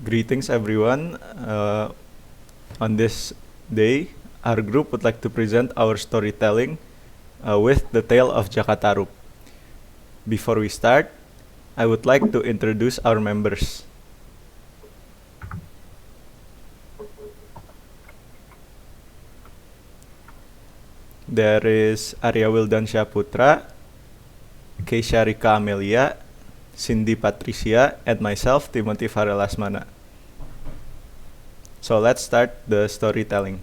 Greetings, everyone. On this day, our group would like to present our storytelling with the tale of Jakatarup. Before we start, I would like to introduce our members. There is Arya Wildansya Putra, Keisha Rika Amelia, Cindy Patricia, and myself, Timothy Farel Asmana. So let's start the storytelling.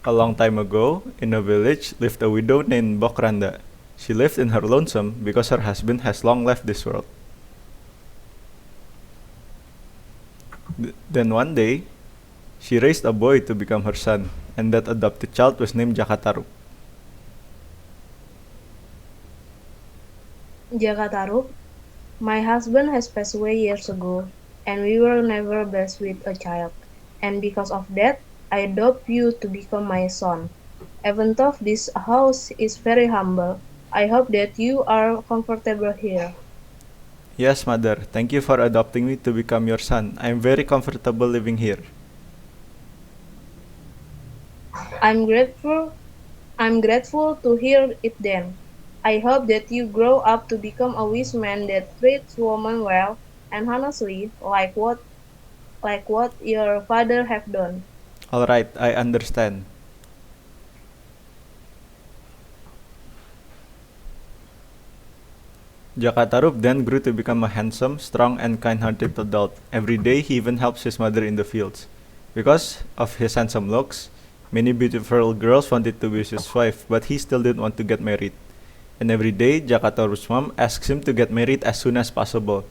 A long time ago, in a village, lived a widow named Bokrandha. She lived in her lonesome because her husband has long left this world. Then one day, she raised a boy to become her son, and that adopted child was named Jakatarup. Jakatarup, my husband has passed away years ago, and we were never blessed with a child. And because of that, I adopt you to become my son. Even though this house is very humble, I hope that you are comfortable here. Yes, mother, thank you for adopting me to become your son. I am very comfortable living here. I'm grateful I'm grateful to hear it then. I hope that you grow up to become a wise man that treats women well and honestly, like what your father have done. Alright, I understand. Jakatarup then grew to become a handsome, strong, and kind-hearted adult. Every day, he even helps his mother in the fields. Because of his handsome looks, many beautiful girls wanted to be his wife, but he still didn't want to get married. And every day, Jakatarup's mom asks him to get married as soon as possible,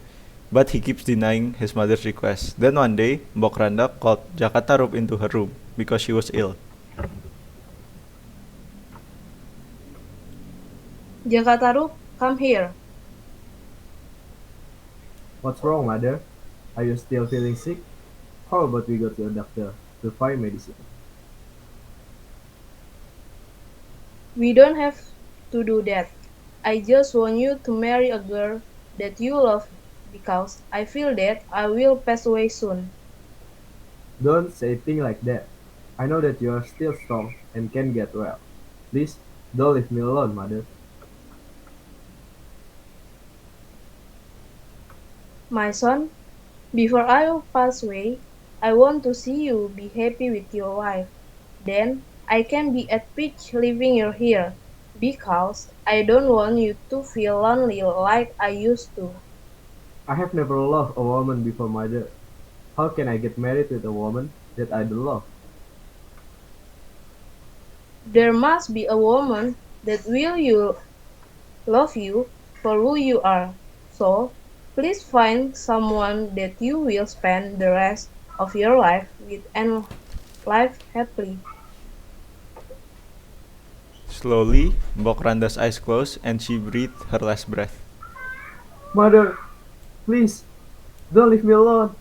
but he keeps denying his mother's request. Then one day, Bokrandha called Jakatarup into her room because she was ill. Jakatarup, come here. What's wrong, mother? Are you still feeling sick? How about we go to a doctor to find medicine? We don't have to do that. I just want you to marry a girl that you love because I feel that I will pass away soon. Don't say things like that. I know that you are still strong and can get well. Please, don't leave me alone, mother. My son, before I pass away, I want to see you be happy with your wife. Then I can be at peace living here because I don't want you to feel lonely like I used to. I have never loved a woman before, mother. How can I get married with a woman that I don't love? There must be a woman that will you love you for who you are. So please find someone that you will spend the rest of your life with and live happily. Slowly, Bokrandha's eyes closed and she breathed her last breath. Mother, please, don't leave me alone.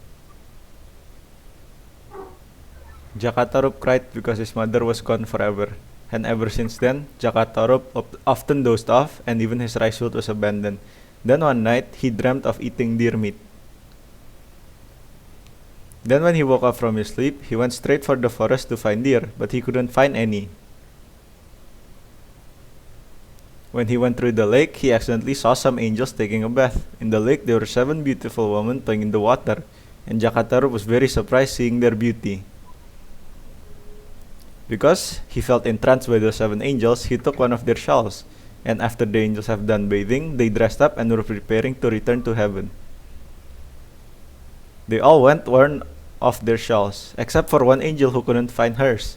Jakatarup cried because his mother was gone forever, and ever since then, Jakatarup often dozed off and even his rice field was abandoned. Then one night, he dreamt of eating deer meat. Then when he woke up from his sleep, he went straight for the forest to find deer, but he couldn't find any. When he went through the lake, he accidentally saw some angels taking a bath. In the lake, there were 7 beautiful women playing in the water, and Jakatarup was very surprised seeing their beauty. Because he felt entranced by the 7 angels, he took one of their shawls, and after the angels have done bathing, they dressed up and were preparing to return to heaven. They all went worn off their shawls, except for one angel who couldn't find hers.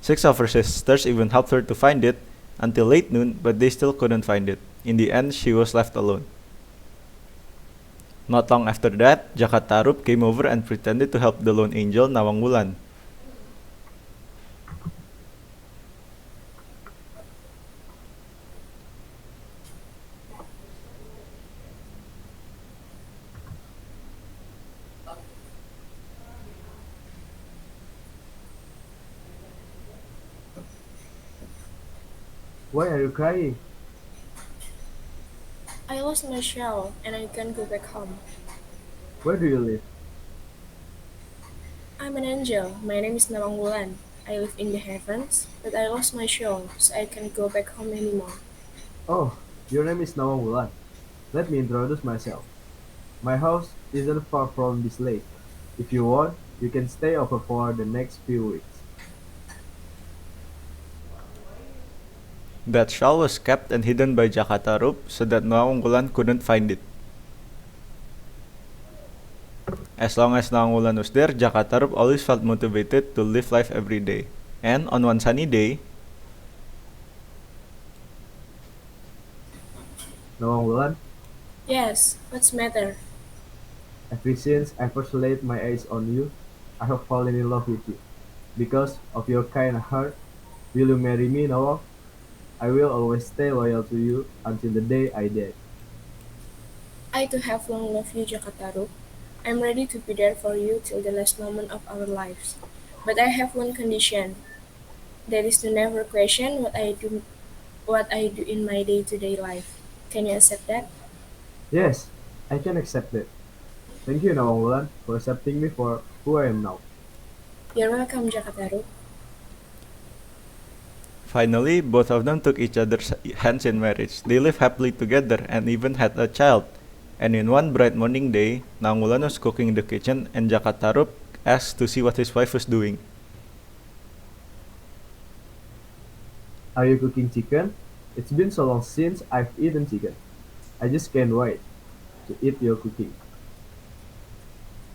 6 of her sisters even helped her to find it until late noon, but they still couldn't find it. In the end, she was left alone. Not long after that, Jakatarup came over and pretended to help the lone angel Nawang Wulan. Why are you crying? I lost my shell and I can't go back home. Where do you live? I'm an angel. My name is Nawang Wulan. I live in the heavens, but I lost my soul, so I can't go back home anymore. Oh, your name is Nawang Wulan. Let me introduce myself. My house isn't far from this lake. If you want, you can stay over for the next few weeks. That shawl was kept and hidden by Jakatarup so that Nawanggulan couldn't find it. As long as Nawanggulan was there, Jakatarup always felt motivated to live life every day. And on one sunny day, Nawang Wulan, Yes, what's matter? ever since I first laid my eyes on you, I have fallen in love with you. Because of your kind heart, will you marry me, Nawang? I will always stay loyal to you until the day I die. I too have long loved you, Jakataru. I'm ready to be there for you till the last moment of our lives. But I have one condition. That is to never question what I do in my day-to-day life. Can you accept that? Yes, I can accept it. Thank you, Nawang Wulan, for accepting me for who I am now. You're welcome, Jakataru. finally, both of them took each other's hands in marriage. They lived happily together and even had a child. And in one bright morning day, Nawanggulan was cooking in the kitchen and Jakatarup asked to see what his wife was doing. Are you cooking chicken? It's been so long since I've eaten chicken. I just can't wait to eat your cooking.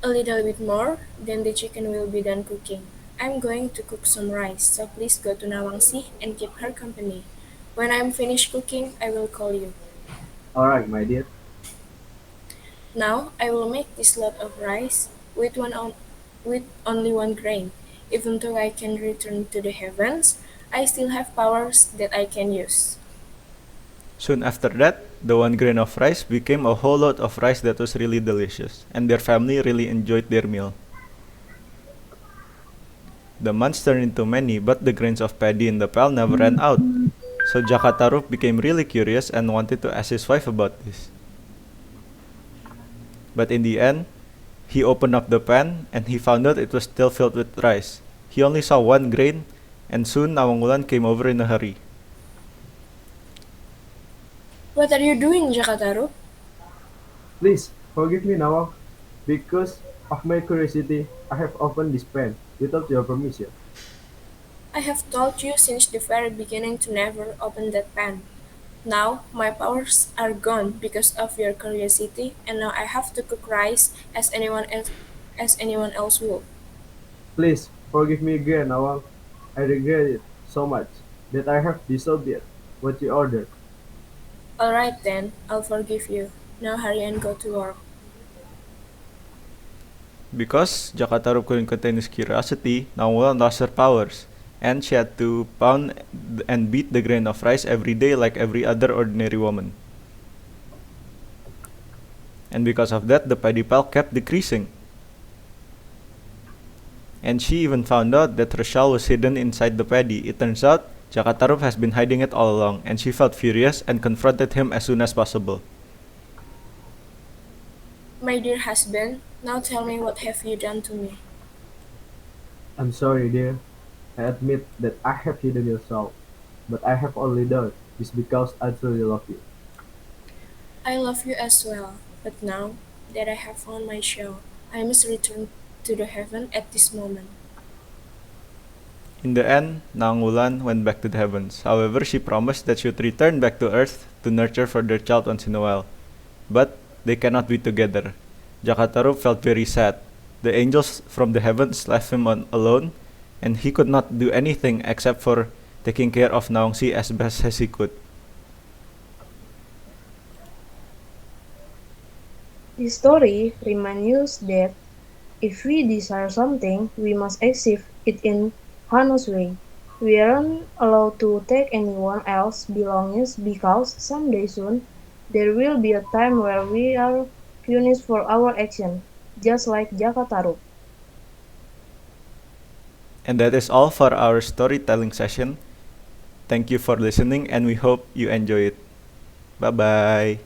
A little bit more, then the chicken will be done cooking. I'm going to cook some rice, so please go to Nawangsi and keep her company. When I'm finished cooking, I will call you. Alright, my dear. Now I will make this lot of rice with only one grain. Even though I can return to the heavens, I still have powers that I can use. Soon after that, the one grain of rice became a whole lot of rice that was really delicious, and their family really enjoyed their meal. The months turned into many, but the grains of paddy in the pail never ran out. So Jakatarup became really curious and wanted to ask his wife about this. But in the end, he opened up the pan and he found out it was still filled with rice. He only saw one grain, and soon Nawanggulan came over in a hurry. What are you doing, Jakataru? Please forgive me, Nawang. Because of my curiosity, I have opened this pan without your permission. I have told you since the very beginning to never open that pan. Now my powers are gone because of your curiosity, and now I have to cook rice as anyone else would. Please forgive me again, Nawang. I regret it so much that I have disobeyed what you ordered. All right then, I'll forgive you. Now hurry and go to work. Because Jakatarup couldn't contain his curiosity, Nawanggulan lost her powers, and she had to pound and beat the grain of rice every day like every other ordinary woman. And because of that, the paddy pile kept decreasing. And she even found out that her shawl was hidden inside the paddy. It turns out Jakatarup has been hiding it all along, and she felt furious and confronted him as soon as possible. My dear husband, now tell me what have you done to me? I'm sorry, dear. I admit that I have hidden your soul, but I have only done this because I truly love you. I love you as well, but now that I have found my shell, I must return to the heaven at this moment. In the end, Nawanggulan went back to the heavens. However, she promised that she would return back to earth to nurture for their child once in a while. But they cannot be together. Jakatarup felt very sad. The angels from the heavens left him alone, and he could not do anything except for taking care of Nawangsi as best as he could. This story reminds us that if we desire something, we must achieve it in honest way. We aren't allowed to take anyone else's belongings because someday soon there will be a time where we are punished for our action, just like Jakataru. And that is all for our storytelling session. Thank you for listening, and we hope you enjoy it. Bye bye.